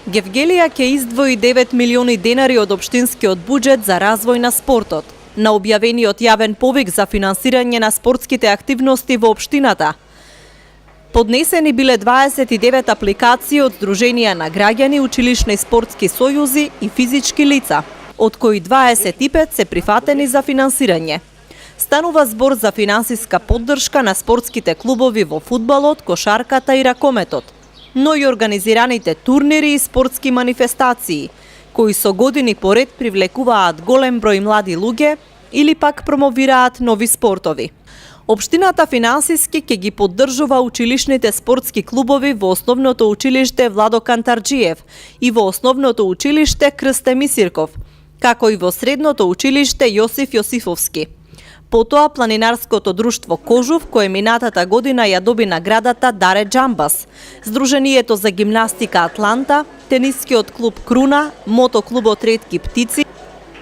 Гевгелија ќе издвои 9 милиони денари од општинскиот буџет за развој на спортот. На објавениот јавен повик за финансирање на спортските активности во општината, поднесени биле 29 апликации од Сдруженија на граѓани, училишни спортски сојузи и физички лица, од кои 25 се прифатени за финансирање. Станува збор за финансиска поддршка на спортските клубови во фудбалот, кошарката и ракометот, но и организираните турнири и спортски манифестации, кои со години поред привлекуваат голем број млади луѓе или пак промовираат нови спортови. Општината финансиски ќе ги поддржува училишните спортски клубови во Основното училиште Владо Кантарџиев и во Основното училиште Крсте Мисирков, како и во Средното училиште Јосиф Јосифовски. Потоа планинарското друштво Кожув, кое минатата година ја доби наградата Даре Џамбас, Сдруженијето за гимнастика Атланта, тенискиот клуб Круна, мотоклубот Ретки птици,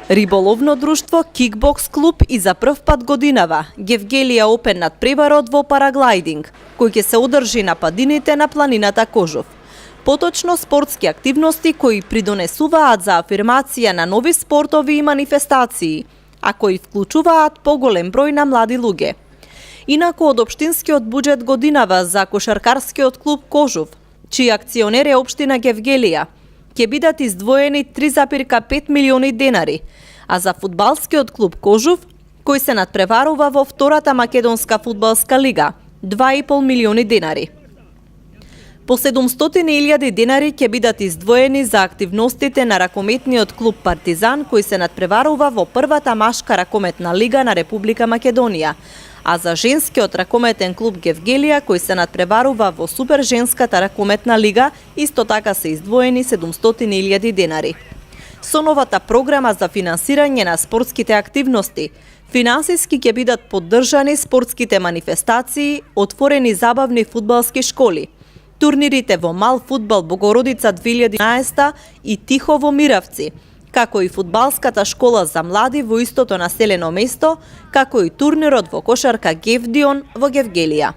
риболовно друштво Кикбокс клуб и за прв пат годинава Гевгелија Опен надпреварот во параглајдинг, кој ќе се одржи на падините на планината Кожув. Поточно спортски активности кои придонесуваат за афирмација на нови спортови и манифестации, а кои вклучуваат поголем број на млади луѓе. Инаку од општинскиот буџет годинава за кошаркарскиот клуб Кожув, чиј акционер е општина Гевгелија, ќе бидат издвоени 3,5 милиони денари, а за фудбалскиот клуб Кожув, кој се надпреварува во втората македонска фудбалска лига, 2,5 милиони денари. По 700.000 денари ќе бидат издвоени за активностите на ракометниот клуб Партизан, кој се надпреварува во првата машка ракометна лига на Република Македонија, а за женскиот ракометен клуб Гевгелија, кој се надпреварува во суперженската ракометна лига, исто така се издвоени 700.000 денари. Со новата програма за финансирање на спортските активности, финансиски ќе бидат поддржани спортските манифестации, отворени забавни фудбалски школи, турнирите во мал фудбал Богородица 2011 и Тихо во Миравци, како и фудбалската школа за млади во истото населено место, како и турнирот во кошарка Гевдион во Гевгелија.